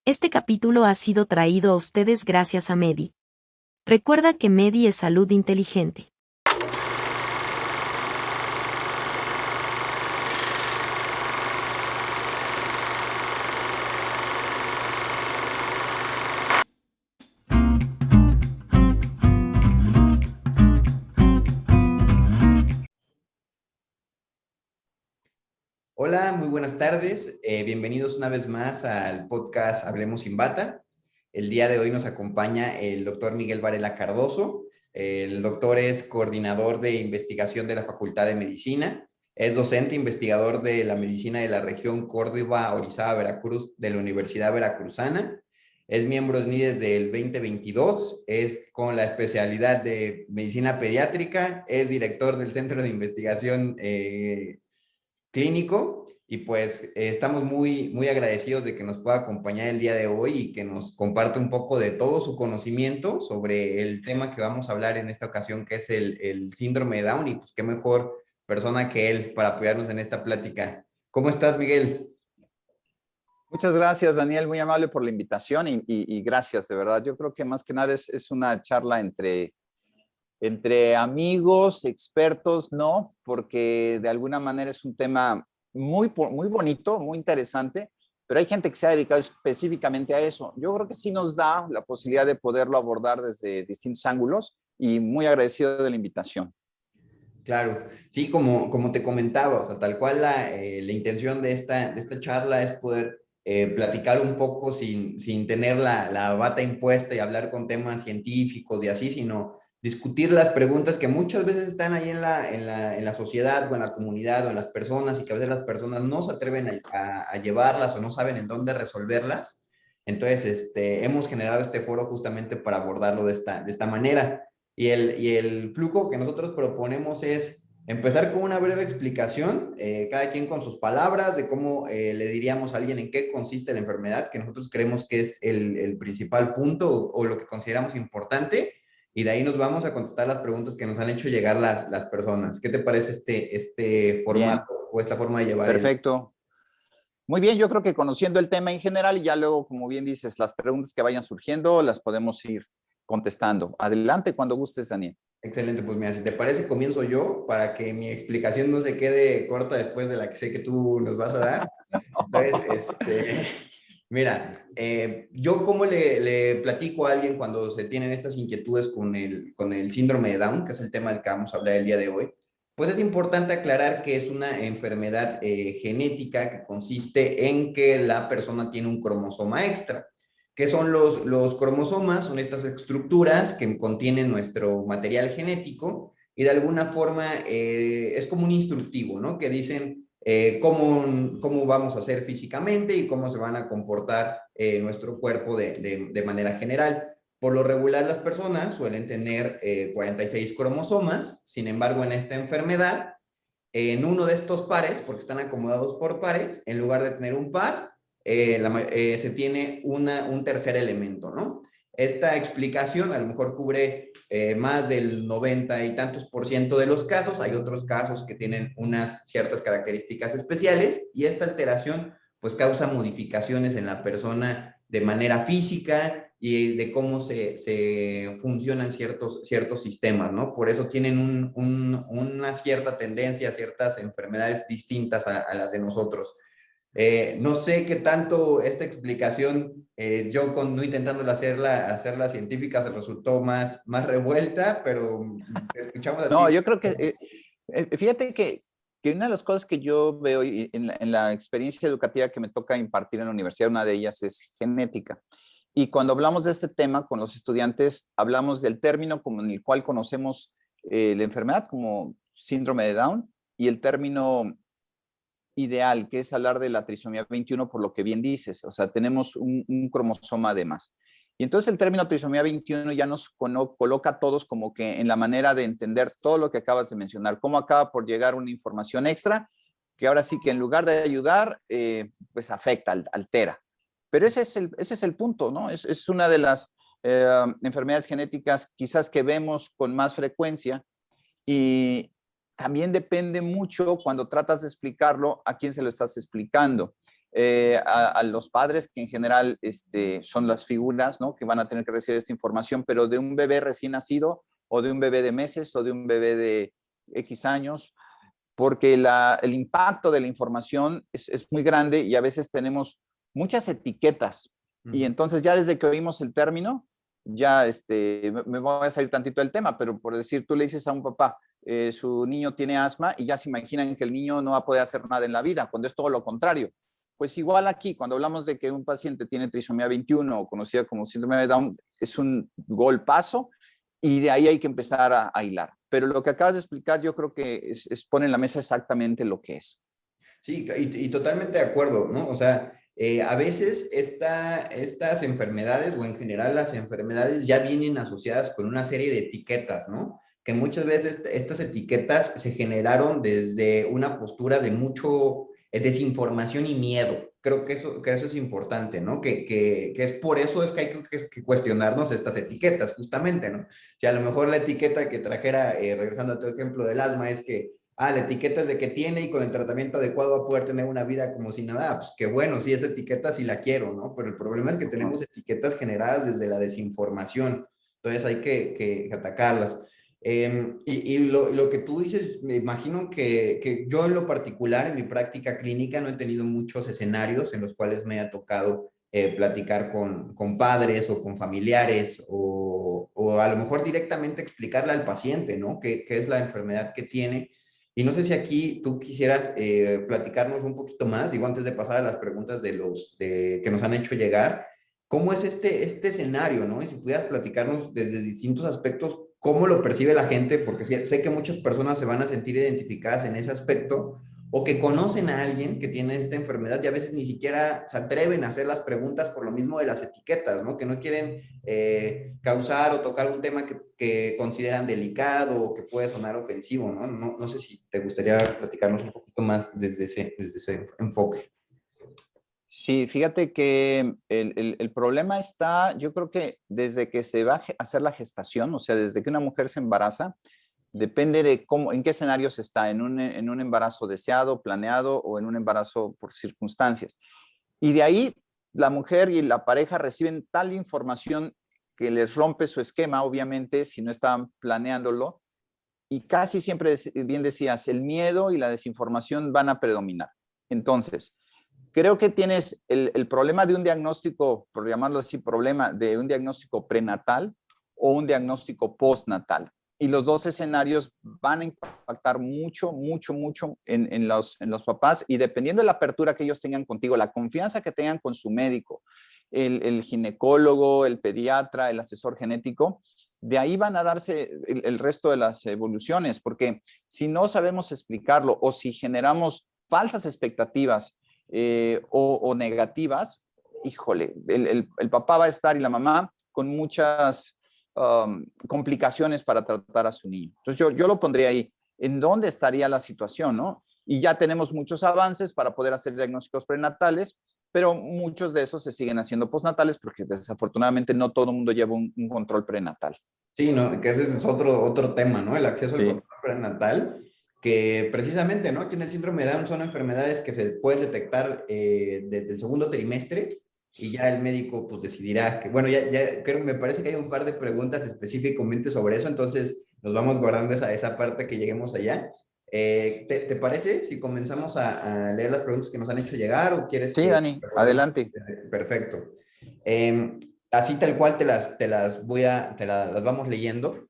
Este capítulo ha sido traído a ustedes gracias a Medi. Recuerda que Medi es salud inteligente. Hola, muy buenas tardes. Bienvenidos una vez más al podcast Hablemos sin Bata. El día de hoy nos acompaña el doctor Miguel Varela Cardoso. El doctor es coordinador de investigación de la Facultad de Medicina. Es docente investigador de la medicina de la región Córdoba, Orizaba, Veracruz de la Universidad Veracruzana. Es miembro de SNI desde el 2022. Es con la especialidad de medicina pediátrica. Es director del Centro de Investigación Clínico y pues estamos muy agradecidos de que nos pueda acompañar el día de hoy y que nos comparte un poco de todo su conocimiento sobre el tema que vamos a hablar en esta ocasión, que es el síndrome de Down, y pues qué mejor persona que él para apoyarnos en esta plática. ¿Cómo estás, Miguel? Muchas gracias, Daniel, muy amable por la invitación y gracias, de verdad. Yo creo que más que nada es una charla entre amigos, expertos, ¿no? Porque de alguna manera es un tema muy bonito, muy interesante, pero hay gente que se ha dedicado específicamente a eso. Yo creo que sí nos da la posibilidad de poderlo abordar desde distintos ángulos y muy agradecido de la invitación. Claro, sí, como te comentaba, o sea, tal cual la intención de esta charla es poder platicar un poco sin tener la bata impuesta y hablar con temas científicos y así, sino discutir las preguntas que muchas veces están ahí en la sociedad o en la comunidad o en las personas y que a veces las personas no se atreven a llevarlas o no saben en dónde resolverlas. Entonces, hemos generado este foro justamente para abordarlo de esta manera. Y el flujo que nosotros proponemos es empezar con una breve explicación, cada quien con sus palabras, de cómo le diríamos a alguien en qué consiste la enfermedad, que nosotros creemos que es el principal punto o lo que consideramos importante, y de ahí nos vamos a contestar las preguntas que nos han hecho llegar las personas. ¿Qué te parece este Bien, formato o esta forma de llevar el... perfecto. Muy bien, yo creo que conociendo el tema en general y ya luego, como bien dices, las preguntas que vayan surgiendo las podemos ir contestando. Adelante cuando gustes, Daniel. Excelente, pues mira, si te parece, comienzo yo para que mi explicación no se quede corta después de la que sé que tú nos vas a dar. Entonces, mira, yo como le platico a alguien cuando se tienen estas inquietudes con el síndrome de Down, que es el tema del que vamos a hablar el día de hoy, pues es importante aclarar que es una enfermedad genética que consiste en que la persona tiene un cromosoma extra. ¿Qué son los cromosomas? Son estas estructuras que contienen nuestro material genético y de alguna forma es como un instructivo, ¿no? Que dicen cómo vamos a ser físicamente y cómo se van a comportar nuestro cuerpo de manera general. Por lo regular, las personas suelen tener 46 cromosomas. Sin embargo, en esta enfermedad, en uno de estos pares, porque están acomodados por pares, en lugar de tener un par, se tiene un tercer elemento, ¿no? Esta explicación a lo mejor cubre más del 90 y tantos por ciento de los casos. Hay otros casos que tienen unas ciertas características especiales y esta alteración pues causa modificaciones en la persona de manera física y de cómo se funcionan ciertos sistemas, ¿no? Por eso tienen una cierta tendencia a ciertas enfermedades distintas a las de nosotros. No sé qué tanto esta explicación, yo no intentando hacerla científica, se resultó más revuelta, pero te escuchamos a ti. No, yo creo que, fíjate que una de las cosas que yo veo en la experiencia educativa que me toca impartir en la universidad, una de ellas es genética. Y cuando hablamos de este tema con los estudiantes, hablamos del término como en el cual conocemos la enfermedad como síndrome de Down y el término ideal, que es hablar de la trisomía 21 por lo que bien dices, o sea, tenemos un cromosoma de más. Y entonces el término trisomía 21 ya nos coloca a todos como que en la manera de entender todo lo que acabas de mencionar, cómo acaba por llegar una información extra, que ahora sí que en lugar de ayudar, pues afecta, altera. Pero ese es el punto, ¿no? Es una de las enfermedades genéticas quizás que vemos con más frecuencia y también depende mucho cuando tratas de explicarlo a quién se lo estás explicando. a los padres, que en general son las figuras, ¿no?, que van a tener que recibir esta información, pero de un bebé recién nacido o de un bebé de meses o de un bebé de X años, porque el impacto de la información es muy grande y a veces tenemos muchas etiquetas. Y entonces ya desde que oímos el término, ya me voy a salir tantito del tema, pero por decir, tú le dices a un papá, su niño tiene asma y ya se imaginan que el niño no va a poder hacer nada en la vida, cuando es todo lo contrario. Pues igual aquí, cuando hablamos de que un paciente tiene trisomía 21 o conocida como síndrome de Down, es un golpazo y de ahí hay que empezar a hilar. Pero lo que acabas de explicar yo creo que es poner en la mesa exactamente lo que es. Sí, y totalmente de acuerdo, ¿no? O sea, a veces estas enfermedades o en general las enfermedades ya vienen asociadas con una serie de etiquetas, ¿no? Que muchas veces estas etiquetas se generaron desde una postura de mucho desinformación y miedo. Creo que eso es importante, ¿no? Que es por eso es que hay que cuestionarnos estas etiquetas, justamente, ¿no? Si a lo mejor la etiqueta que trajera, regresando a tu ejemplo del asma, es que la etiqueta es de que tiene y con el tratamiento adecuado va a poder tener una vida como si nada. Pues qué bueno, sí, esa etiqueta sí la quiero, ¿no? Pero el problema es que tenemos etiquetas generadas desde la desinformación. Entonces hay que atacarlas. Y lo que tú dices, me imagino que yo en lo particular, en mi práctica clínica, no he tenido muchos escenarios en los cuales me ha tocado platicar con padres o con familiares o a lo mejor directamente explicarle al paciente, ¿no? ¿Qué es la enfermedad que tiene? Y no sé si aquí tú quisieras platicarnos un poquito más, digo, antes de pasar a las preguntas que nos han hecho llegar, ¿cómo es este escenario, no? Y si pudieras platicarnos desde distintos aspectos, ¿cómo lo percibe la gente? Porque sé que muchas personas se van a sentir identificadas en ese aspecto o que conocen a alguien que tiene esta enfermedad y a veces ni siquiera se atreven a hacer las preguntas por lo mismo de las etiquetas, ¿no? Que no quieren causar o tocar un tema que consideran delicado o que puede sonar ofensivo, ¿no? No sé si te gustaría platicarnos un poquito más desde ese enfoque. Sí, fíjate que el problema está, yo creo que desde que se va a hacer la gestación, o sea, desde que una mujer se embaraza, depende de cómo, en qué escenarios está, en un embarazo deseado, planeado o en un embarazo por circunstancias. Y de ahí la mujer y la pareja reciben tal información que les rompe su esquema, obviamente, si no estaban planeándolo. Y casi siempre, bien decías, el miedo y la desinformación van a predominar. Entonces, creo que tienes el problema de un diagnóstico, por llamarlo así, problema de un diagnóstico prenatal o un diagnóstico postnatal. Y los dos escenarios van a impactar mucho, mucho, mucho en los papás y dependiendo de la apertura que ellos tengan contigo, la confianza que tengan con su médico, el ginecólogo, el pediatra, el asesor genético, de ahí van a darse el resto de las evoluciones, porque si no sabemos explicarlo o si generamos falsas expectativas o negativas, híjole, el papá va a estar y la mamá con muchas complicaciones para tratar a su niño. Entonces yo lo pondría ahí. ¿En dónde estaría la situación, no? Y ya tenemos muchos avances para poder hacer diagnósticos prenatales, pero muchos de esos se siguen haciendo postnatales porque desafortunadamente no todo el mundo lleva un control prenatal. Sí, ¿no? Que ese es otro tema, ¿no? El acceso al Sí. control prenatal, que precisamente, ¿no? Aquí en el síndrome de Down son enfermedades que se pueden detectar desde el segundo trimestre y ya el médico pues decidirá que, bueno, ya creo, me parece que hay un par de preguntas específicamente sobre eso, entonces nos vamos guardando esa parte que lleguemos allá. ¿Te parece si comenzamos a leer las preguntas que nos han hecho llegar o quieres Sí, que Dani, recordemos? adelante. Perfecto. Así tal cual las vamos leyendo.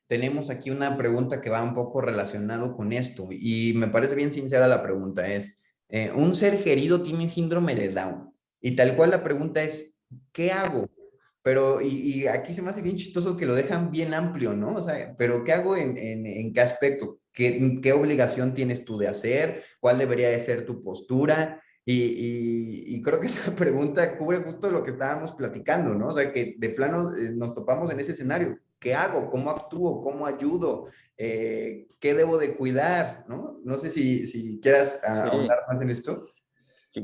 Tenemos aquí una pregunta que va un poco relacionado con esto y me parece bien sincera la pregunta. Es, un ser querido tiene síndrome de Down y tal cual la pregunta es, ¿qué hago? Pero, y aquí se me hace bien chistoso que lo dejan bien amplio, ¿no? O sea, pero ¿qué hago en qué aspecto? ¿Qué obligación tienes tú de hacer? ¿Cuál debería de ser tu postura? Y creo que esa pregunta cubre justo lo que estábamos platicando, ¿no? O sea, que de plano nos topamos en ese escenario. ¿Qué hago? ¿Cómo actúo? ¿Cómo ayudo? ¿Qué debo de cuidar? ¿No? No sé si quieras Sí. ahondar más en esto.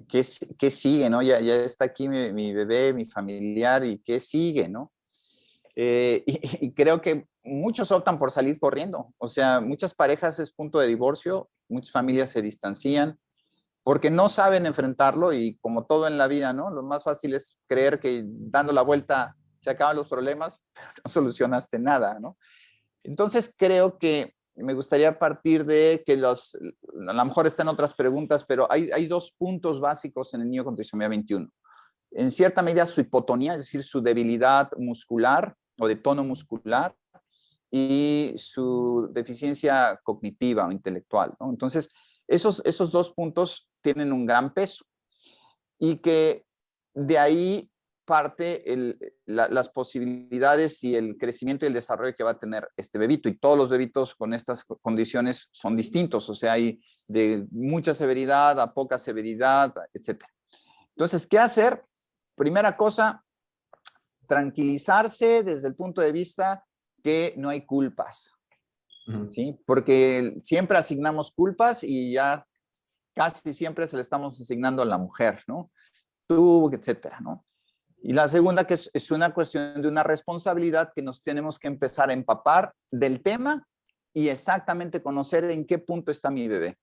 ¿Qué sigue, no? Ya está aquí mi bebé, mi familiar, y ¿qué sigue, no? Y creo que muchos optan por salir corriendo. O sea, muchas parejas es punto de divorcio, muchas familias se distancian porque no saben enfrentarlo y como todo en la vida, ¿no? Lo más fácil es creer que dando la vuelta se acaban los problemas, pero no solucionaste nada, ¿no? Entonces creo que me gustaría partir de que a lo mejor están otras preguntas, pero hay dos puntos básicos en el niño con trisomía 21. En cierta medida su hipotonía, es decir, su debilidad muscular o de tono muscular, y su deficiencia cognitiva o intelectual, ¿no? Entonces, esos dos puntos tienen un gran peso y que de ahí parte las posibilidades y el crecimiento y el desarrollo que va a tener este bebito. Y todos los bebitos con estas condiciones son distintos, o sea, hay de mucha severidad a poca severidad, etc. Entonces, ¿qué hacer? Primera cosa, tranquilizarse desde el punto de vista que no hay culpas, ¿sí? Porque siempre asignamos culpas y ya casi siempre se le estamos asignando a la mujer, ¿no? Tú, etcétera, ¿no? Y la segunda, que es una cuestión de una responsabilidad que nos tenemos que empezar a empapar del tema y exactamente conocer en qué punto está mi bebé.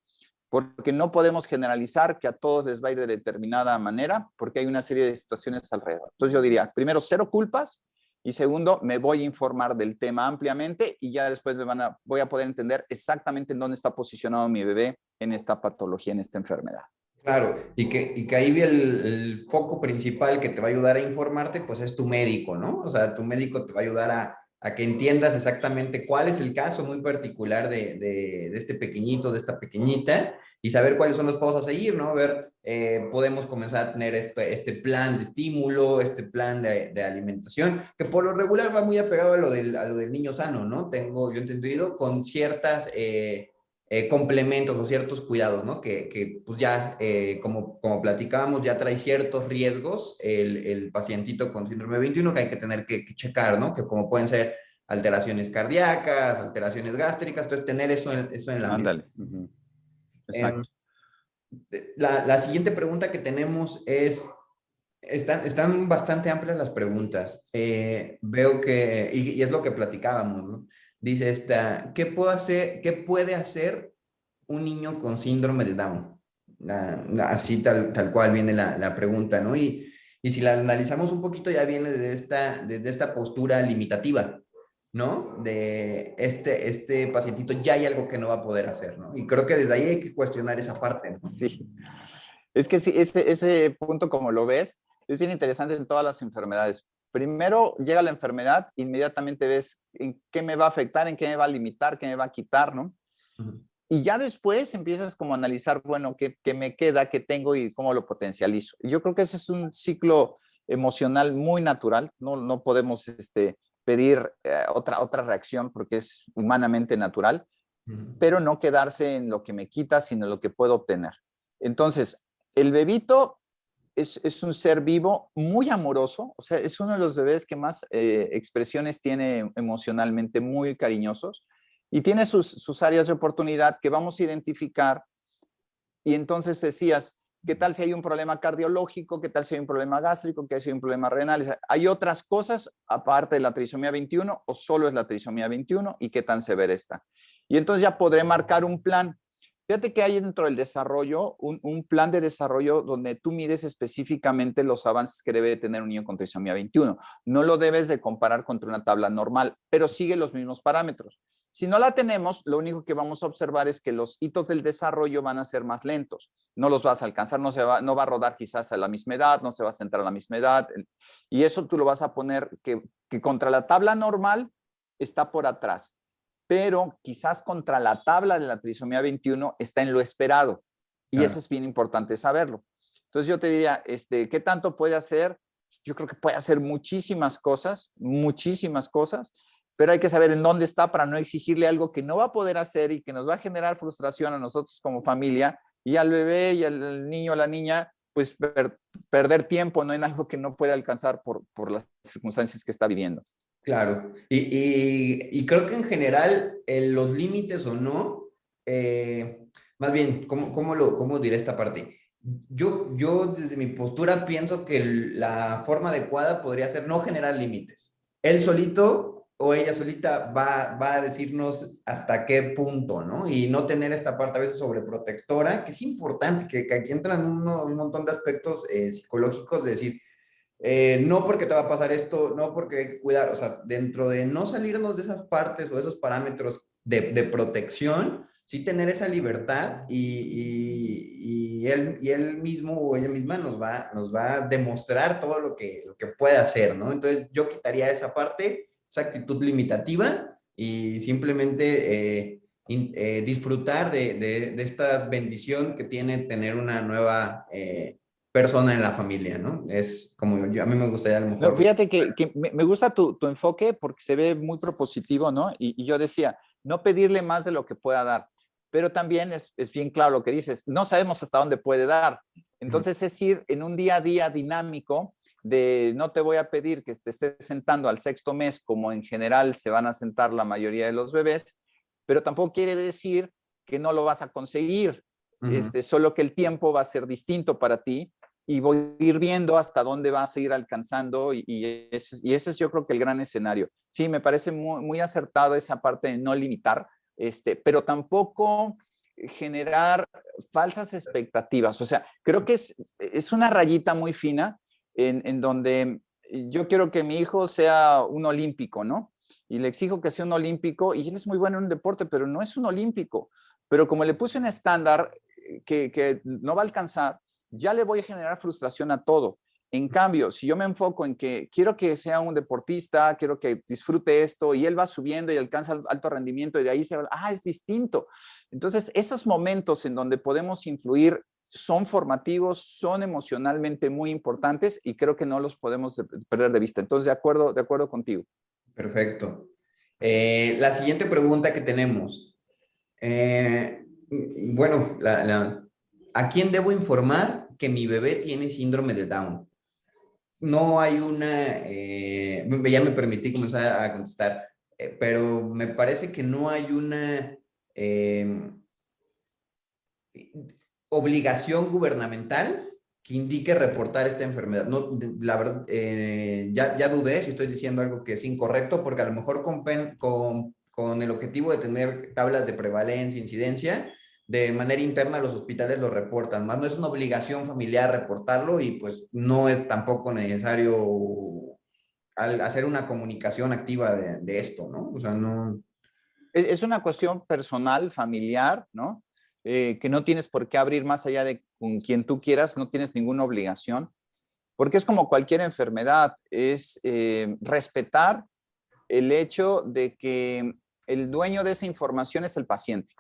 Porque no podemos generalizar que a todos les va a ir de determinada manera, porque hay una serie de situaciones alrededor. Entonces yo diría, primero, cero culpas, y segundo, me voy a informar del tema ampliamente y ya después voy a poder entender exactamente en dónde está posicionado mi bebé en esta patología, en esta enfermedad. Claro, y que ahí el foco principal que te va a ayudar a informarte, pues es tu médico, ¿no? O sea, tu médico te va a ayudar a que entiendas exactamente cuál es el caso muy particular de este pequeñito, de esta pequeñita, y saber cuáles son los pasos a seguir, ¿no? Ver, podemos comenzar a tener este plan de estímulo, este plan de alimentación, que por lo regular va muy apegado a lo del niño sano, ¿no? Tengo yo entendido con ciertas... complementos o ciertos cuidados, ¿no? Que pues ya, como platicábamos, ya trae ciertos riesgos el pacientito con síndrome 21 que hay que tener que checar, ¿no? Que como pueden ser alteraciones cardíacas, alteraciones gástricas, entonces tener eso en la mente. Ándale. Exacto. La siguiente pregunta que tenemos es, están bastante amplias las preguntas. Veo que, y es lo que platicábamos, ¿no? Dice esta, ¿qué puede hacer un niño con síndrome de Down? Así tal cual viene la pregunta, ¿no? Y si la analizamos un poquito, ya viene desde esta postura limitativa, ¿no? De este pacientito ya hay algo que no va a poder hacer, ¿no? Y creo que desde ahí hay que cuestionar esa parte, ¿no? Sí. Es que sí, ese punto, como lo ves, es bien interesante en todas las enfermedades. Primero llega la enfermedad, inmediatamente ves en qué me va a afectar, en qué me va a limitar, qué me va a quitar, ¿no? Y ya después empiezas como a analizar, bueno, qué me queda, qué tengo y cómo lo potencializo. Yo creo que ese es un ciclo emocional muy natural. No podemos pedir otra reacción porque es humanamente natural, pero no quedarse en lo que me quita, sino en lo que puedo obtener. Entonces, el bebito es un ser vivo muy amoroso, o sea, es uno de los bebés que más expresiones tiene emocionalmente, muy cariñosos, y tiene sus áreas de oportunidad que vamos a identificar. Y entonces decías, ¿qué tal si hay un problema cardiológico? ¿Qué tal si hay un problema gástrico? ¿Qué tal si hay un problema renal? ¿Hay otras cosas aparte de la trisomía 21 o solo es la trisomía 21? ¿Y qué tan severa está? Y entonces ya podré marcar un plan. Fíjate que hay dentro del desarrollo un plan de desarrollo donde tú mires específicamente los avances que debe tener un niño con trisomía 21. No lo debes de comparar contra una tabla normal, pero sigue los mismos parámetros. Si no la tenemos, lo único que vamos a observar es que los hitos del desarrollo van a ser más lentos. No los vas a alcanzar, no va a rodar quizás a la misma edad, no se va a centrar a la misma edad. Y eso tú lo vas a poner que contra la tabla normal está por atrás, pero quizás contra la tabla de la trisomía 21 está en lo esperado. Y claro, eso es bien importante saberlo. Entonces yo te diría, ¿qué tanto puede hacer? Yo creo que puede hacer muchísimas cosas, pero hay que saber en dónde está para no exigirle algo que no va a poder hacer y que nos va a generar frustración a nosotros como familia y al bebé y al niño o la niña, pues perder tiempo, no en algo que no puede alcanzar por las circunstancias que está viviendo. Claro, y creo que en general los límites o no, más bien, ¿cómo diré esta parte? Yo desde mi postura pienso que la forma adecuada podría ser no generar límites. Él solito o ella solita va a decirnos hasta qué punto, ¿no? Y no tener esta parte a veces sobreprotectora, que es importante, que aquí entran un montón de aspectos psicológicos, de decir, no porque te va a pasar esto, no porque hay que cuidar, o sea, dentro de no salirnos de esas partes o esos parámetros de protección, sí tener esa libertad y él mismo o ella misma nos va a demostrar todo lo que puede hacer, ¿no? Entonces yo quitaría esa parte, esa actitud limitativa y simplemente disfrutar de esta bendición que tiene tener una nueva persona en la familia, ¿no? Es como yo, a mí me gustaría a lo No, mejor. fíjate que me gusta tu enfoque porque se ve muy propositivo, ¿no? Y yo decía, no pedirle más de lo que pueda dar, pero también es bien claro lo que dices, no sabemos hasta dónde puede dar. Entonces es ir en un día a día dinámico de no te voy a pedir que te estés sentando al sexto mes como en general se van a sentar la mayoría de los bebés, pero tampoco quiere decir que no lo vas a conseguir, solo que el tiempo va a ser distinto para ti y voy a ir viendo hasta dónde vas a ir alcanzando y ese es yo creo que el gran escenario. Sí, me parece muy acertado esa parte de no limitar, pero tampoco generar falsas expectativas. O sea, creo que es una rayita muy fina en donde yo quiero que mi hijo sea un olímpico, ¿no? Y le exijo que sea un olímpico y él es muy bueno en un deporte, pero no es un olímpico. Pero como le puse un estándar que no va a alcanzar, ya le voy a generar frustración a todo. En cambio, si yo me enfoco en que quiero que sea un deportista, quiero que disfrute esto y él va subiendo y alcanza alto rendimiento y de ahí se va, es distinto. Entonces, esos momentos en donde podemos influir son formativos, son emocionalmente muy importantes y creo que no los podemos perder de vista. Entonces, de acuerdo contigo. Perfecto. La siguiente pregunta que tenemos. Bueno, ¿a quién debo informar que mi bebé tiene síndrome de Down? No hay ya me permití comenzar a contestar, pero me parece que no hay una obligación gubernamental que indique reportar esta enfermedad. No, la verdad, ya dudé si estoy diciendo algo que es incorrecto, porque a lo mejor con el objetivo de tener tablas de prevalencia, incidencia, de manera interna los hospitales lo reportan, más no es una obligación familiar reportarlo y pues no es tampoco necesario hacer una comunicación activa de esto, ¿no? O sea, no. Es una cuestión personal, familiar, ¿no? Que no tienes por qué abrir más allá de con quien tú quieras, no tienes ninguna obligación, porque es como cualquier enfermedad, es respetar el hecho de que el dueño de esa información es el paciente.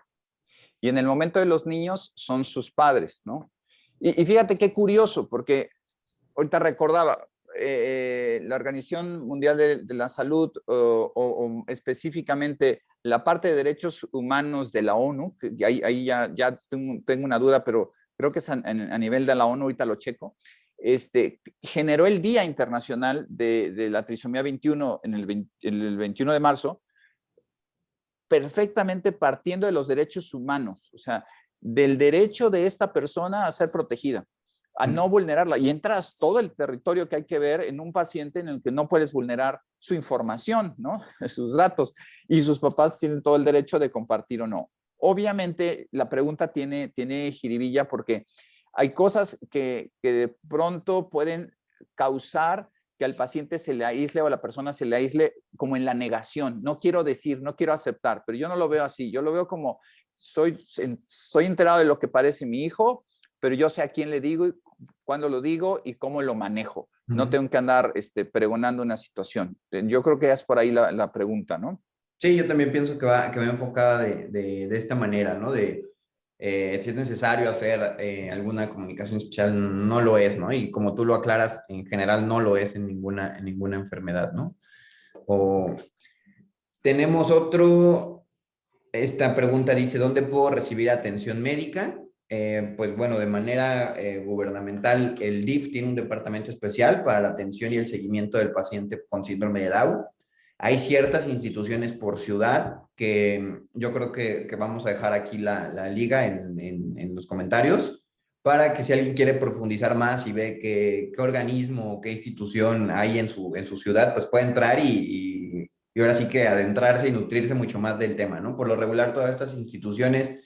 Y en el momento de los niños son sus padres, ¿no? Y fíjate qué curioso, porque ahorita recordaba, la Organización Mundial de la Salud o específicamente la parte de derechos humanos de la ONU, que ahí ya tengo una duda, pero creo que es a nivel de la ONU, ahorita lo checo, generó el Día Internacional de la Trisomía 21 en el 21 de marzo, perfectamente partiendo de los derechos humanos, o sea, del derecho de esta persona a ser protegida, a no vulnerarla. Y entras todo el territorio que hay que ver en un paciente en el que no puedes vulnerar su información, ¿no? Sus datos. Y sus papás tienen todo el derecho de compartir o no. Obviamente, la pregunta tiene jiribilla porque hay cosas que de pronto pueden causar que al paciente se le aísle o a la persona se le aísle como en la negación. No quiero decir, no quiero aceptar, pero yo no lo veo así. Yo lo veo como soy enterado de lo que parece mi hijo, pero yo sé a quién le digo, cuándo lo digo y cómo lo manejo. No tengo que andar pregonando una situación. Yo creo que es por ahí la pregunta, ¿no? Sí, yo también pienso que va enfocada de esta manera, ¿no? Si es necesario hacer alguna comunicación especial, no lo es, ¿no? Y como tú lo aclaras, en general no lo es en ninguna enfermedad, ¿no? O tenemos esta pregunta dice, ¿dónde puedo recibir atención médica? Pues bueno, de manera gubernamental, el DIF tiene un departamento especial para la atención y el seguimiento del paciente con síndrome de Down. Hay ciertas instituciones por ciudad que yo creo que vamos a dejar aquí la liga en los comentarios para que si alguien quiere profundizar más y ve qué organismo o qué institución hay en su ciudad, pues puede entrar y ahora sí que adentrarse y nutrirse mucho más del tema, ¿no? Por lo regular, todas estas instituciones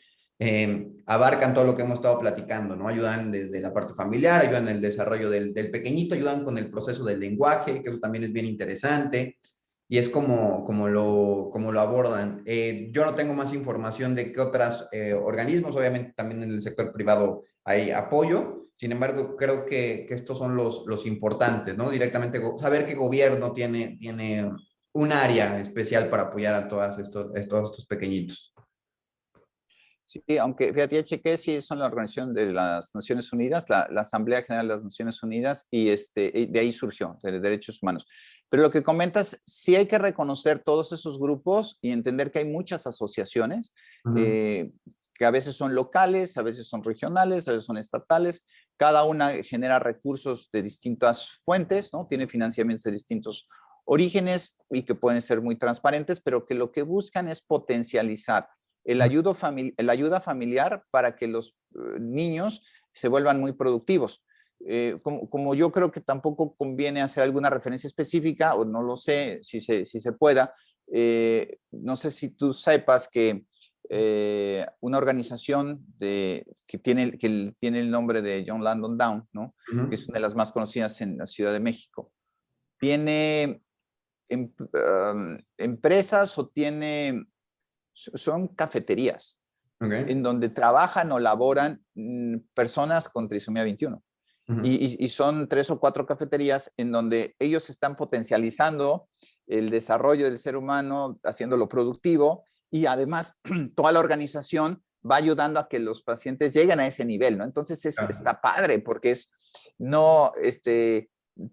abarcan todo lo que hemos estado platicando, ¿no? Ayudan desde la parte familiar, ayudan en el desarrollo del pequeñito, ayudan con el proceso del lenguaje, que eso también es bien interesante, y es como lo abordan. Yo no tengo más información de qué otros organismos, obviamente también en el sector privado hay apoyo, sin embargo, creo que estos son los importantes, ¿no? Directamente saber qué gobierno tiene un área especial para apoyar a todos estos pequeñitos. Sí, aunque fíjate, ya chequé si son la Organización de las Naciones Unidas, la Asamblea General de las Naciones Unidas, y de ahí surgió, de derechos humanos. Pero lo que comentas, sí hay que reconocer todos esos grupos y entender que hay muchas asociaciones, que a veces son locales, a veces son regionales, a veces son estatales. Cada una genera recursos de distintas fuentes, ¿no? Tiene financiamientos de distintos orígenes y que pueden ser muy transparentes, pero que lo que buscan es potencializar el ayuda familiar para que los niños se vuelvan muy productivos. Como yo creo que tampoco conviene hacer alguna referencia específica, o no lo sé si se pueda, no sé si tú sepas que una organización que tiene el nombre de John Langdon Down, ¿no? Que es una de las más conocidas en la Ciudad de México, tiene empresas o son cafeterías Okay. en donde trabajan o laboran personas con trisomía 21. Y son 3 o 4 cafeterías en donde ellos están potencializando el desarrollo del ser humano, haciéndolo productivo, y además toda la organización va ayudando a que los pacientes lleguen a ese nivel, ¿no? Entonces está padre porque es no,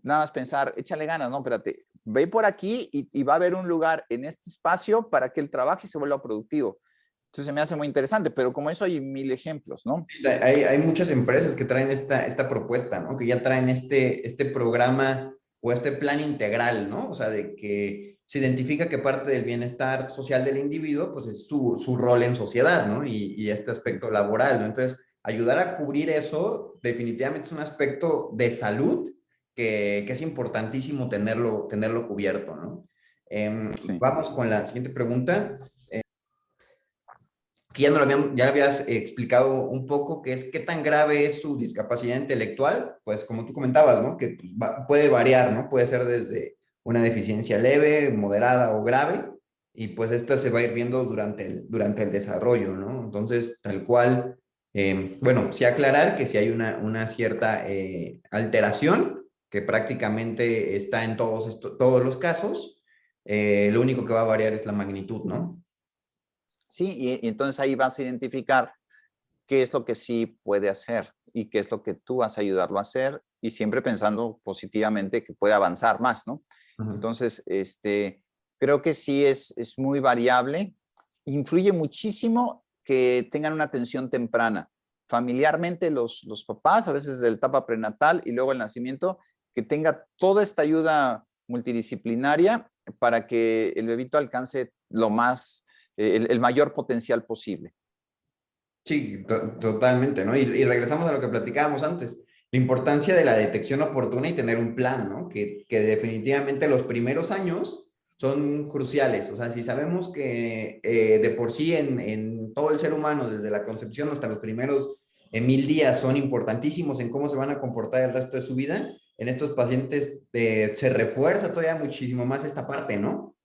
nada más pensar, échale ganas, no, espérate, ve por aquí y va a haber un lugar en este espacio para que el trabajo se vuelva productivo. Entonces se me hace muy interesante, pero como eso hay 1000 ejemplos, ¿no? Hay muchas empresas que traen esta propuesta, ¿no? Que ya traen este programa o este plan integral, ¿no? O sea, de que se identifica que parte del bienestar social del individuo, pues es su rol en sociedad, ¿no? Y este aspecto laboral, ¿no? Entonces, ayudar a cubrir eso definitivamente es un aspecto de salud que es importantísimo tenerlo cubierto, ¿no? Sí. Vamos con la siguiente pregunta que ya habías explicado un poco, que es qué tan grave es su discapacidad intelectual, pues como tú comentabas, ¿no? Que pues, puede variar, ¿no? Puede ser desde una deficiencia leve, moderada o grave, y pues esta se va a ir viendo durante el desarrollo, ¿no? Entonces, tal cual, bueno, sí aclarar que si hay una cierta alteración, que prácticamente está en todos los casos, lo único que va a variar es la magnitud, ¿no? Sí, y entonces ahí vas a identificar qué es lo que sí puede hacer y qué es lo que tú vas a ayudarlo a hacer, y siempre pensando positivamente que puede avanzar más, ¿no? Ujú. Entonces, creo que sí es muy variable. Influye muchísimo que tengan una atención temprana. Familiarmente, los papás, a veces de la etapa prenatal y luego el nacimiento, que tenga toda esta ayuda multidisciplinaria para que el bebito alcance el mayor potencial posible. Sí, totalmente, ¿no? Y regresamos a lo que platicábamos antes, la importancia de la detección oportuna y tener un plan, ¿no? Que definitivamente los primeros años son cruciales, o sea, si sabemos que de por sí en todo el ser humano, desde la concepción hasta los primeros 1000 días son importantísimos en cómo se van a comportar el resto de su vida, en estos pacientes se refuerza todavía muchísimo más esta parte, ¿no?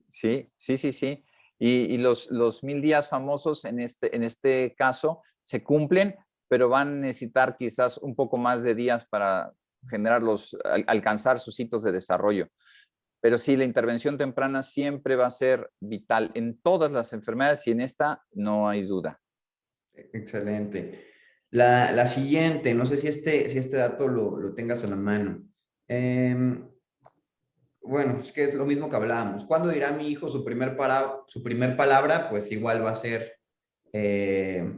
Sí, sí, sí, sí. Y los 1000 días famosos en este caso se cumplen, pero van a necesitar quizás un poco más de días para alcanzar sus hitos de desarrollo. Pero sí, la intervención temprana siempre va a ser vital en todas las enfermedades, y en esta no hay duda. Excelente. La siguiente, no sé si este dato lo tengas a la mano. Em, bueno, es que es lo mismo que hablábamos. ¿Cuándo dirá mi hijo su primer palabra? Pues igual va a ser eh,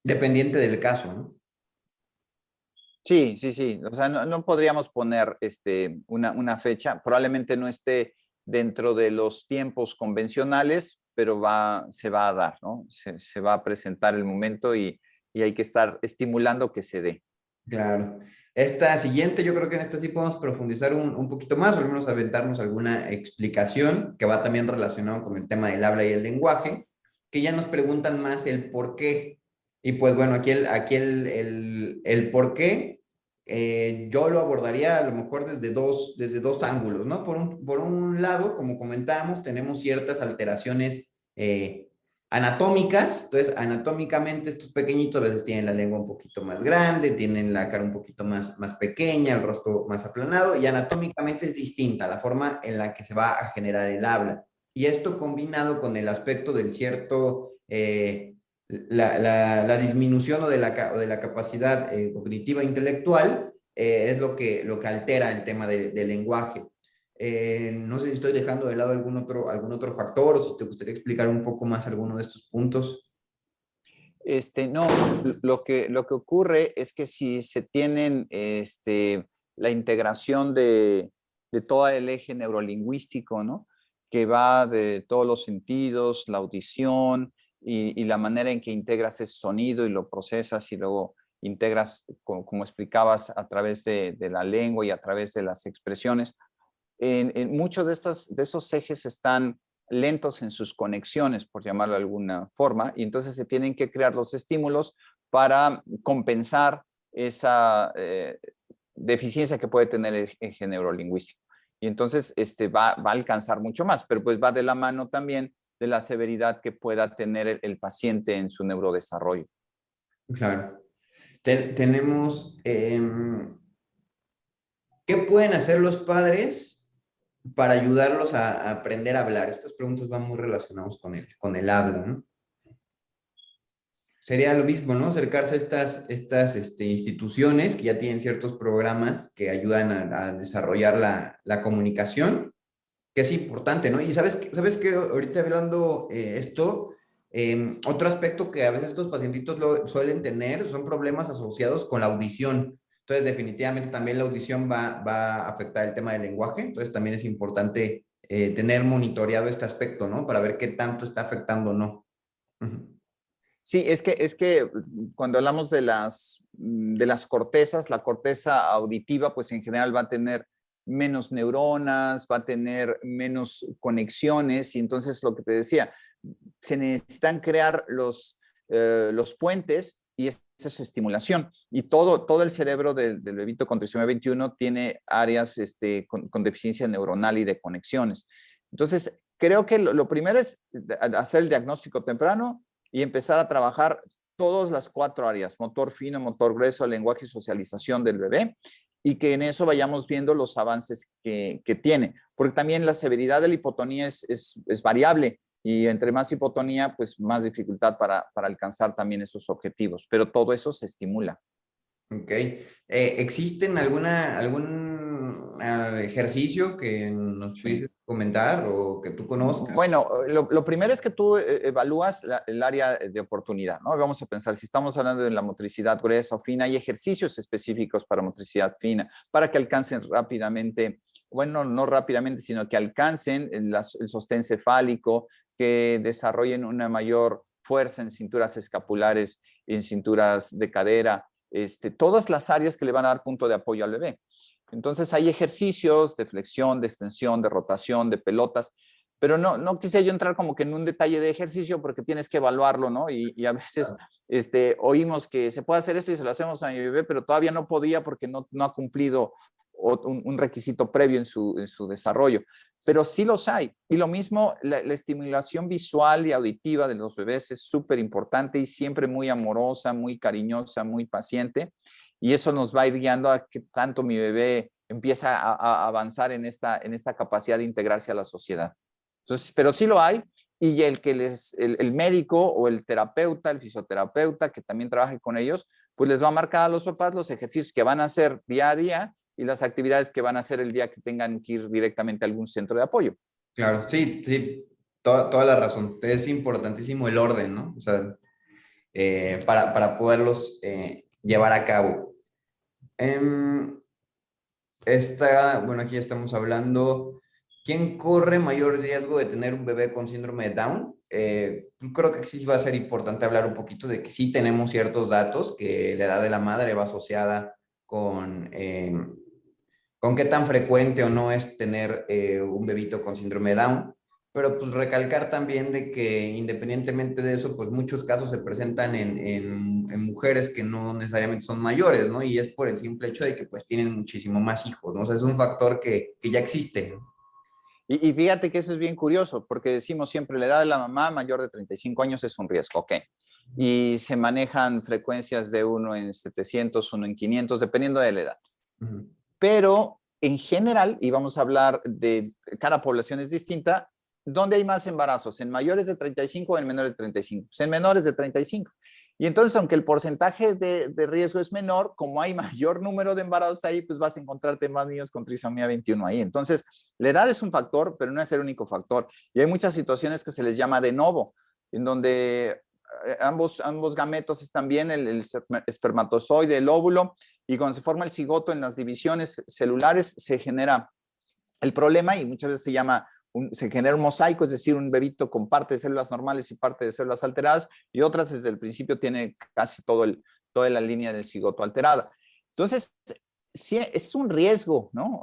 dependiente del caso, ¿no? Sí, sí, sí. O sea, no podríamos poner una fecha. Probablemente no esté dentro de los tiempos convencionales, pero se va a dar, ¿no? Se va a presentar el momento, y hay que estar estimulando que se dé. Claro. Esta siguiente, yo creo que en esta sí podemos profundizar un poquito más, o al menos aventarnos alguna explicación que va también relacionado con el tema del habla y el lenguaje, que ya nos preguntan más el por qué. Y pues bueno, el por qué, yo lo abordaría a lo mejor desde dos ángulos, ¿no? Por un lado, como comentábamos, tenemos ciertas alteraciones anatómicas. Entonces, anatómicamente estos pequeñitos a veces tienen la lengua un poquito más grande, tienen la cara un poquito más pequeña, el rostro más aplanado, y anatómicamente es distinta la forma en la que se va a generar el habla. Y esto combinado con el aspecto del cierto, la disminución o de la capacidad cognitiva intelectual, es lo que altera el tema del lenguaje. No sé si estoy dejando de lado algún otro factor o si te gustaría explicar un poco más alguno de estos puntos. No, lo que ocurre es que si se tienen la integración de todo el eje neurolingüístico, ¿no? Que va de todos los sentidos, la audición y la manera en que integras ese sonido y lo procesas y luego integras, como explicabas, a través de la lengua y a través de las expresiones. En muchos de esos ejes están lentos en sus conexiones, por llamarlo de alguna forma, y entonces se tienen que crear los estímulos para compensar esa deficiencia que puede tener el eje neurolingüístico. Y entonces va a alcanzar mucho más, pero pues va de la mano también de la severidad que pueda tener el paciente en su neurodesarrollo. Claro. Tenemos, ¿qué pueden hacer los padres para ayudarlos a aprender a hablar? Estas preguntas van muy relacionadas con el habla, ¿no? Sería lo mismo, ¿no? Acercarse a estas instituciones que ya tienen ciertos programas que ayudan a desarrollar la comunicación, que es importante, ¿no? Y sabes que ahorita hablando esto, otro aspecto que a veces estos pacientitos suelen tener son problemas asociados con la audición. Entonces, definitivamente también la audición va a afectar el tema del lenguaje. Entonces, también es importante tener monitoreado este aspecto, ¿no? Para ver qué tanto está afectando o no. Ujú. Sí, es que cuando hablamos de las cortezas, la corteza auditiva, pues en general va a tener menos neuronas, va a tener menos conexiones, y entonces lo que te decía, se necesitan crear los puentes y eso es estimulación. Y todo el cerebro del bebito con trisomía 21 tiene áreas con deficiencia neuronal y de conexiones. Entonces, creo que lo primero es hacer el diagnóstico temprano y empezar a trabajar todas las 4 áreas, motor fino, motor grueso, lenguaje y socialización del bebé, y que en eso vayamos viendo los avances que tiene, porque también la severidad de la hipotonía es variable, y entre más hipotonía, pues más dificultad para alcanzar también esos objetivos, pero todo eso se estimula. Ok. ¿Existen algún ejercicio que nos Sí. pudieses comentar o que tú conozcas? Bueno, lo primero es que tú evalúas el área de oportunidad, ¿no? Vamos a pensar, si estamos hablando de la motricidad gruesa o fina, hay ejercicios específicos para motricidad fina, para que alcancen rápidamente, bueno, no rápidamente, sino que alcancen el sostén cefálico, que desarrollen una mayor fuerza en cinturas escapulares, en cinturas de cadera, todas las áreas que le van a dar punto de apoyo al bebé. Entonces hay ejercicios de flexión, de extensión, de rotación, de pelotas, pero no quise yo entrar como que en un detalle de ejercicio porque tienes que evaluarlo, ¿no? Y a veces oímos que se puede hacer esto y se lo hacemos a mi bebé, pero todavía no podía porque no ha cumplido un requisito previo en su desarrollo. Pero sí los hay. Y lo mismo, la estimulación visual y auditiva de los bebés es súper importante y siempre muy amorosa, muy cariñosa, muy paciente. Y eso nos va a ir guiando a que tanto mi bebé empieza a avanzar en esta capacidad de integrarse a la sociedad. Entonces, pero sí lo hay, y el médico o el terapeuta, el fisioterapeuta que también trabaje con ellos, pues les va a marcar a los papás los ejercicios que van a hacer día a día y las actividades que van a hacer el día que tengan que ir directamente a algún centro de apoyo. Claro, sí, sí, toda la razón. Es importantísimo el orden, ¿no? O sea, para poderlos llevar a cabo. Em, bueno, aquí estamos hablando, ¿quién corre mayor riesgo de tener un bebé con síndrome de Down? Creo que sí va a ser importante hablar un poquito de que sí tenemos ciertos datos, que la edad de la madre va asociada con qué tan frecuente o no es tener un bebito con síndrome de Down, pero pues recalcar también de que independientemente de eso, pues muchos casos se presentan en mujeres que no necesariamente son mayores, ¿no? Y es por el simple hecho de que pues tienen muchísimo más hijos, ¿no? O sea, es un factor que ya existe, ¿no? Y fíjate que eso es bien curioso, porque decimos siempre la edad de la mamá mayor de 35 años es un riesgo, ok. Y se manejan frecuencias de 1 en 700, 1 en 500, dependiendo de la edad. Ujú. Pero en general, y vamos a hablar de cada población es distinta, ¿dónde hay más embarazos? ¿En mayores de 35 o en menores de 35? Pues en menores de 35. Y entonces, aunque el porcentaje de riesgo es menor, como hay mayor número de embarazos ahí, pues vas a encontrarte más niños con trisomía 21 ahí. Entonces, la edad es un factor, pero no es el único factor. Y hay muchas situaciones que se les llama de novo, en donde ambos gametos están bien, el espermatozoide, el óvulo, y cuando se forma el cigoto en las divisiones celulares se genera el problema y muchas veces se genera un mosaico, es decir, un bebito con parte de células normales y parte de células alteradas, y otras desde el principio tiene casi toda la línea del cigoto alterada. Entonces, sí, es un riesgo, ¿no?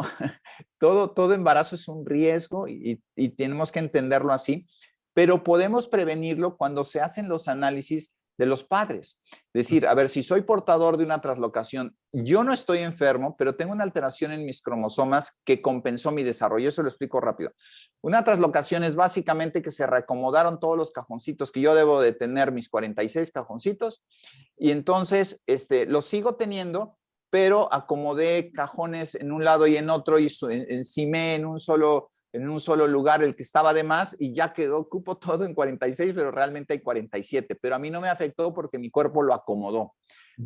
Todo embarazo es un riesgo y tenemos que entenderlo así, pero podemos prevenirlo cuando se hacen los análisis de los padres. Es decir, a ver, si soy portador de una traslocación, yo no estoy enfermo, pero tengo una alteración en mis cromosomas que compensó mi desarrollo. Eso lo explico rápido. Una traslocación es básicamente que se reacomodaron todos los cajoncitos que yo debo de tener, mis 46 cajoncitos, y entonces los sigo teniendo, pero acomodé cajones en un lado y en otro y encimé en un solo lugar el que estaba de más y ya quedó, cupo todo en 46, pero realmente hay 47. Pero a mí no me afectó porque mi cuerpo lo acomodó.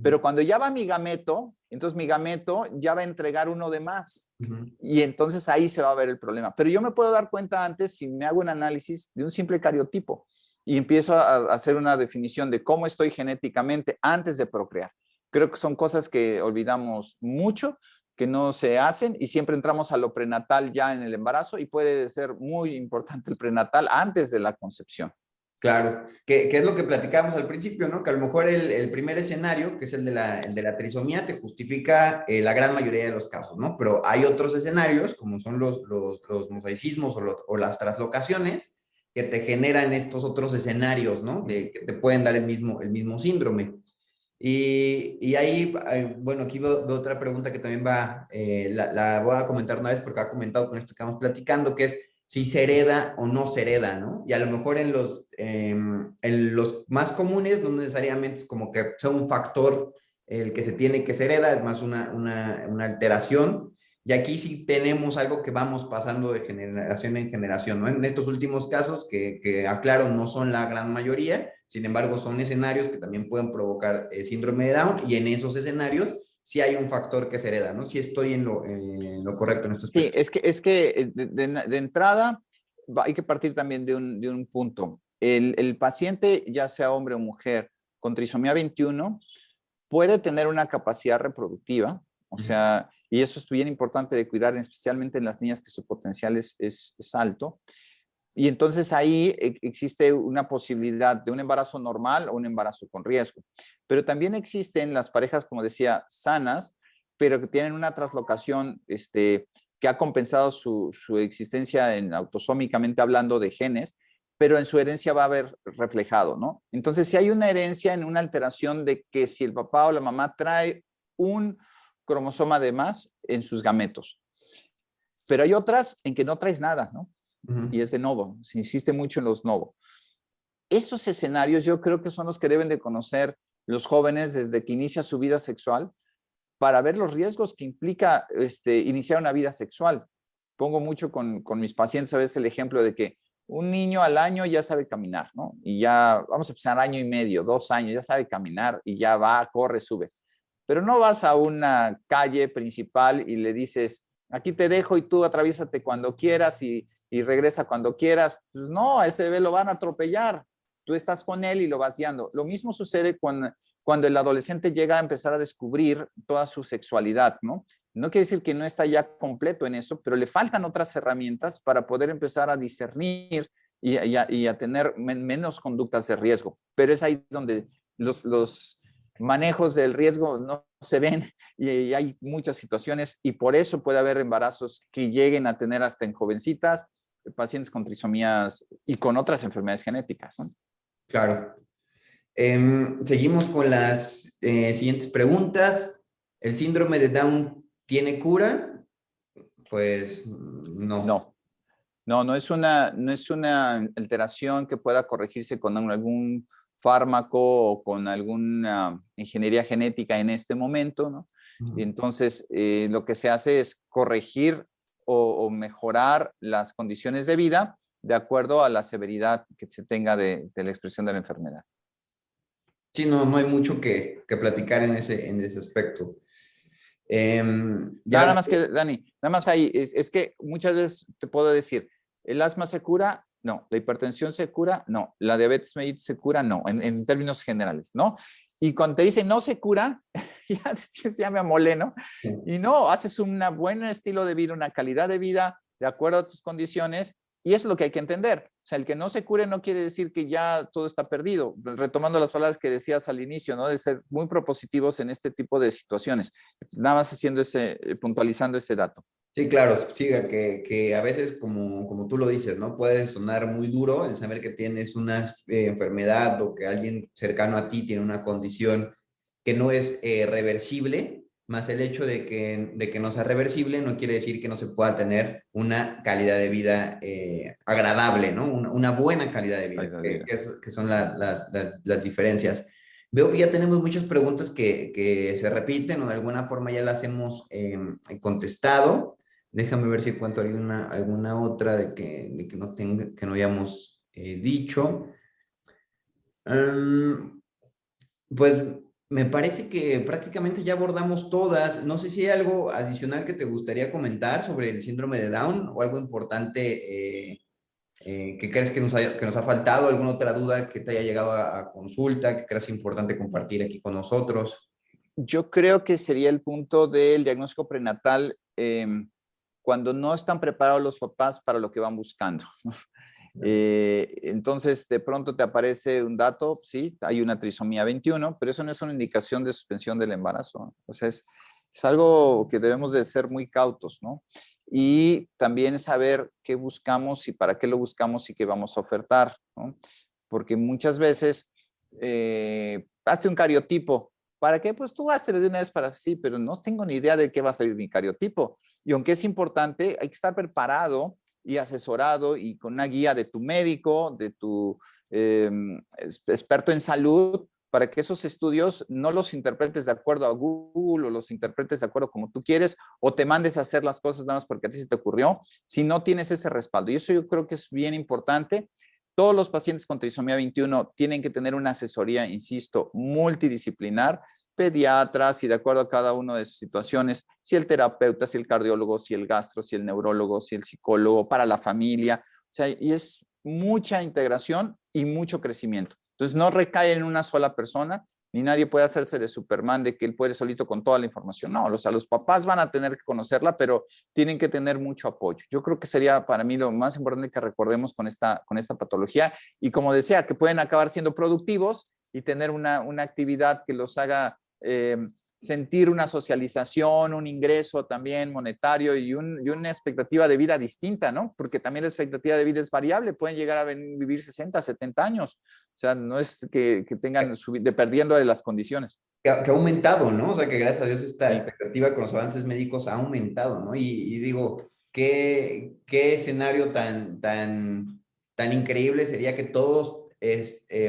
Pero cuando ya va mi gameto, entonces mi gameto ya va a entregar uno de más. Y entonces ahí se va a ver el problema. Pero yo me puedo dar cuenta antes si me hago un análisis de un simple cariotipo y empiezo a hacer una definición de cómo estoy genéticamente antes de procrear. Creo que son cosas que olvidamos mucho, que no se hacen y siempre entramos a lo prenatal ya en el embarazo y puede ser muy importante el prenatal antes de la concepción. Claro, que es lo que platicábamos al principio, ¿no? Que a lo mejor el primer escenario, que es el de la trisomía, te justifica la gran mayoría de los casos, ¿no? Pero hay otros escenarios, como son los mosaicismos o las traslocaciones, que te generan estos otros escenarios, ¿no? Que te pueden dar el mismo síndrome. Y ahí, bueno, aquí veo otra pregunta que también la voy a comentar una vez porque ha comentado con esto que vamos platicando, que es si se hereda o no se hereda, ¿no? Y a lo mejor en los más comunes no necesariamente es como que sea un factor el que se tiene que se hereda, es más una alteración. Y aquí sí tenemos algo que vamos pasando de generación en generación, ¿no? En estos últimos casos, que aclaro, no son la gran mayoría, sin embargo, son escenarios que también pueden provocar síndrome de Down y en esos escenarios sí hay un factor que se hereda, ¿no? Sí estoy en lo correcto en este Sí, aspecto. es que de entrada hay que partir también de un punto. El paciente, ya sea hombre o mujer, con trisomía 21, puede tener una capacidad reproductiva, o sea, y eso es bien importante de cuidar, especialmente en las niñas que su potencial es alto. Y entonces ahí existe una posibilidad de un embarazo normal o un embarazo con riesgo. Pero también existen las parejas, como decía, sanas, pero que tienen una traslocación que ha compensado su existencia autosómicamente hablando de genes, pero en su herencia va a haber reflejado, ¿no? Entonces, si hay una herencia en una alteración de que si el papá o la mamá trae un cromosoma de más en sus gametos, pero hay otras en que no traes nada, ¿no? Y es de novo, se insiste mucho en los novo. Esos escenarios yo creo que son los que deben de conocer los jóvenes desde que inicia su vida sexual para ver los riesgos que implica iniciar una vida sexual. Pongo mucho con mis pacientes a veces el ejemplo de que un niño al año ya sabe caminar, ¿no? Y ya, vamos a empezar año y medio, 2 años, ya sabe caminar y ya va, corre, sube. Pero no vas a una calle principal y le dices, aquí te dejo y tú atraviésate cuando quieras y regresa cuando quieras. Pues no, a ese bebé lo van a atropellar. Tú estás con él y lo vas guiando. Lo mismo sucede cuando el adolescente llega a empezar a descubrir toda su sexualidad, ¿no? No quiere decir que no está ya completo en eso, pero le faltan otras herramientas para poder empezar a discernir y a tener menos conductas de riesgo. Pero es ahí donde los manejos del riesgo no se ven y hay muchas situaciones y por eso puede haber embarazos que lleguen a tener hasta en jovencitas, pacientes con trisomías y con otras enfermedades genéticas, ¿no? Claro. Seguimos con las siguientes preguntas. ¿El síndrome de Down tiene cura? Pues no. No es una alteración que pueda corregirse con algún fármaco o con alguna ingeniería genética en este momento, ¿no? Y entonces, lo que se hace es corregir o mejorar las condiciones de vida de acuerdo a la severidad que se tenga de la expresión de la enfermedad. Sí, no hay mucho que platicar en ese aspecto. Nada más que, Dani, nada más ahí, es que muchas veces te puedo decir, ¿el asma se cura? No. ¿La hipertensión se cura? No. ¿La diabetes mellitus se cura? No, en términos generales, ¿no? Y cuando te dicen no se cura, ya me amolé, ¿no? Y no, haces un buen estilo de vida, una calidad de vida de acuerdo a tus condiciones, y eso es lo que hay que entender. O sea, el que no se cure no quiere decir que ya todo está perdido. Retomando las palabras que decías al inicio, ¿no? De ser muy propositivos en este tipo de situaciones. Nada más haciendo puntualizando ese dato. Sí, claro, sí, que a veces, como tú lo dices, ¿no? Puede sonar muy duro el saber que tienes una enfermedad o que alguien cercano a ti tiene una condición que no es reversible, más el hecho de que no sea reversible no quiere decir que no se pueda tener una calidad de vida agradable, ¿no? Una buena calidad de vida, que son las diferencias. Veo que ya tenemos muchas preguntas que se repiten o de alguna forma ya las hemos contestado. Déjame ver si encuentro alguna otra de que no hayamos dicho. Pues me parece que prácticamente ya abordamos todas. No sé si hay algo adicional que te gustaría comentar sobre el síndrome de Down o algo importante que crees que nos ha faltado, alguna otra duda que te haya llegado a consulta, que creas importante compartir aquí con nosotros. Yo creo que sería el punto del diagnóstico prenatal cuando no están preparados los papás para lo que van buscando. Entonces, de pronto te aparece un dato, sí, hay una trisomía 21, pero eso no es una indicación de suspensión del embarazo. O sea, es algo que debemos de ser muy cautos, ¿no? Y también saber qué buscamos y para qué lo buscamos y qué vamos a ofertar, ¿no? Porque muchas veces, hazte un cariotipo. ¿Para qué? Pues tú hazte de una vez para sí, pero no tengo ni idea de qué va a salir mi cariotipo. Y aunque es importante, hay que estar preparado y asesorado y con una guía de tu médico, de tu experto en salud, para que esos estudios no los interpretes de acuerdo a Google o los interpretes de acuerdo como tú quieres o te mandes a hacer las cosas nada más porque a ti se te ocurrió, si no tienes ese respaldo. Y eso yo creo que es bien importante. Todos los pacientes con trisomía 21 tienen que tener una asesoría, insisto, multidisciplinar, pediatras y de acuerdo a cada una de sus situaciones, si el terapeuta, si el cardiólogo, si el gastro, si el neurólogo, si el psicólogo, para la familia. O sea, y es mucha integración y mucho crecimiento. Entonces, no recae en una sola persona, ni nadie puede hacerse de Superman, de que él puede solito con toda la información. No, o sea, los papás van a tener que conocerla, pero tienen que tener mucho apoyo. Yo creo que sería para mí lo más importante que recordemos con esta patología. Y como decía, que pueden acabar siendo productivos y tener una actividad que los haga sentir una socialización, un ingreso también monetario y una expectativa de vida distinta, ¿no? Porque también la expectativa de vida es variable, pueden llegar a vivir 60, 70 años. O sea, no es que tengan perdiendo de las condiciones. Que ha aumentado, ¿no? O sea, que gracias a Dios esta expectativa con los avances médicos ha aumentado, ¿no? Y digo, qué escenario tan increíble sería que todos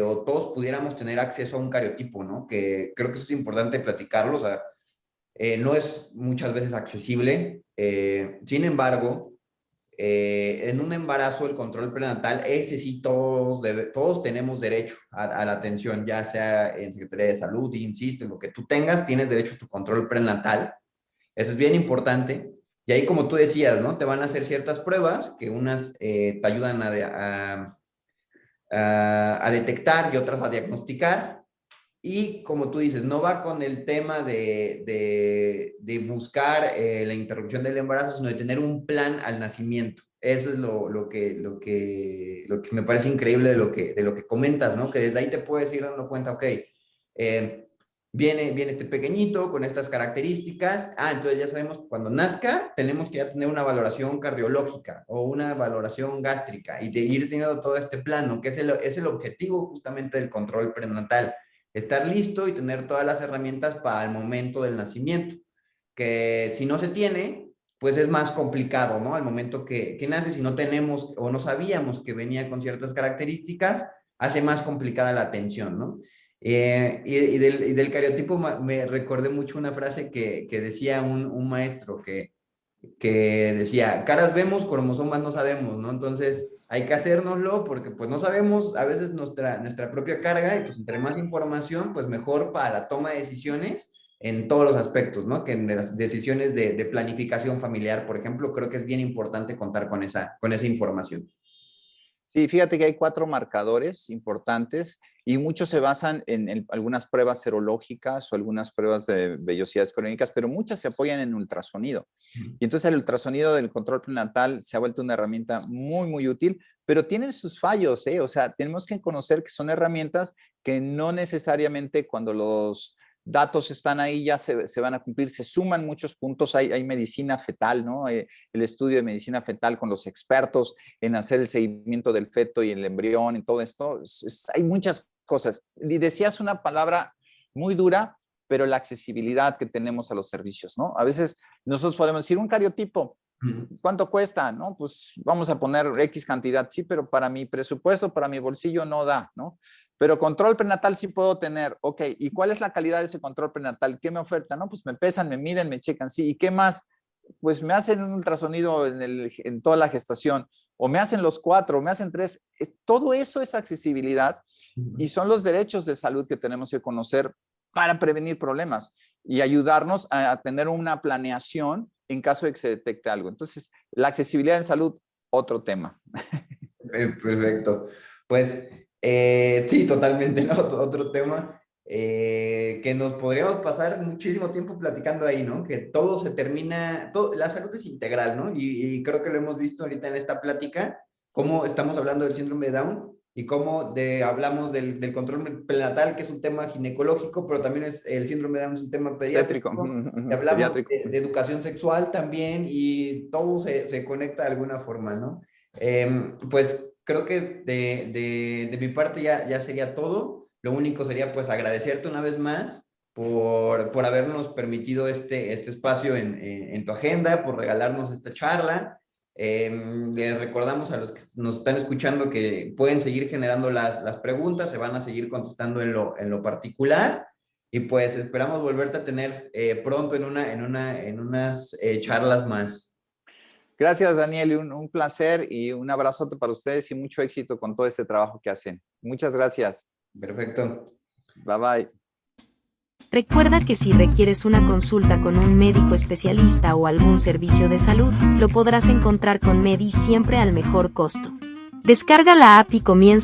o todos pudiéramos tener acceso a un cariotipo, ¿no? Que creo que eso es importante platicarlo, o sea, no es muchas veces accesible. Sin embargo, en un embarazo, el control prenatal, ese sí todos tenemos derecho a la atención, ya sea en Secretaría de Salud, insisto, en lo que tú tengas, tienes derecho a tu control prenatal. Eso es bien importante. Y ahí, como tú decías, ¿no? Te van a hacer ciertas pruebas que unas te ayudan a detectar y otras a diagnosticar. Y como tú dices, no va con el tema de buscar la interrupción del embarazo, sino de tener un plan al nacimiento. Eso es lo que me parece increíble de lo que comentas, ¿no? Que desde ahí te puedes ir dando cuenta, ok, viene este pequeñito con estas características. Entonces ya sabemos que cuando nazca tenemos que ya tener una valoración cardiológica o una valoración gástrica y de ir teniendo todo este plano, que es el objetivo justamente del control prenatal. Estar listo y tener todas las herramientas para el momento del nacimiento, que si no se tiene, pues es más complicado, ¿no? Al momento que nace, si no tenemos o no sabíamos que venía con ciertas características, hace más complicada la atención, ¿no? Y del cariotipo me recordé mucho una frase que decía un maestro que decía, caras vemos, cromosomas no sabemos, ¿no? Entonces hay que hacérnoslo porque pues no sabemos a veces nuestra propia carga y pues entre más información, pues mejor para la toma de decisiones en todos los aspectos, ¿no? Que en las decisiones de planificación familiar, por ejemplo, creo que es bien importante contar con esa información. Sí, fíjate que hay 4 marcadores importantes y muchos se basan en algunas pruebas serológicas o algunas pruebas de vellosidades crónicas, pero muchas se apoyan en ultrasonido. Y entonces el ultrasonido del control prenatal se ha vuelto una herramienta muy, muy útil, pero tiene sus fallos, ¿eh? O sea, tenemos que conocer que son herramientas que no necesariamente cuando los datos están ahí, ya se van a cumplir, se suman muchos puntos, hay medicina fetal, ¿no? El estudio de medicina fetal con los expertos en hacer el seguimiento del feto y el embrión y todo esto, hay muchas cosas. Y decías una palabra muy dura, pero la accesibilidad que tenemos a los servicios, ¿no? A veces nosotros podemos decir un cariotipo, ¿cuánto cuesta? ¿No? Pues vamos a poner X cantidad, sí, pero para mi presupuesto, para mi bolsillo no da, ¿no? Pero control prenatal sí puedo tener. Ok, ¿y cuál es la calidad de ese control prenatal? ¿Qué me oferta? No, pues me pesan, me miden, me checan, sí. ¿Y qué más? Pues me hacen un ultrasonido en toda la gestación, o me hacen los 4, o me hacen 3. Todo eso es accesibilidad y son los derechos de salud que tenemos que conocer para prevenir problemas y ayudarnos a tener una planeación en caso de que se detecte algo. Entonces, la accesibilidad en salud, otro tema. Perfecto. Pues sí, totalmente, ¿no? Otro tema que nos podríamos pasar muchísimo tiempo platicando ahí, ¿no? Que todo se termina, la salud es integral, ¿no? Y creo que lo hemos visto ahorita en esta plática, cómo estamos hablando del síndrome de Down y cómo hablamos del control prenatal, que es un tema ginecológico, pero también el síndrome de Down es un tema pediátrico. Y hablamos de educación sexual también y todo se conecta de alguna forma, ¿no? Pues creo que de mi parte ya sería todo. Lo único sería pues agradecerte una vez más por habernos permitido este espacio en tu agenda, por regalarnos esta charla. Les recordamos a los que nos están escuchando que pueden seguir generando las preguntas, se van a seguir contestando en lo particular y pues esperamos volverte a tener pronto en unas charlas más. Gracias, Daniel, un placer y un abrazote para ustedes y mucho éxito con todo este trabajo que hacen. Muchas gracias. Perfecto. Bye, bye. Recuerda que si requieres una consulta con un médico especialista o algún servicio de salud, lo podrás encontrar con Medi siempre al mejor costo. Descarga la app y comienza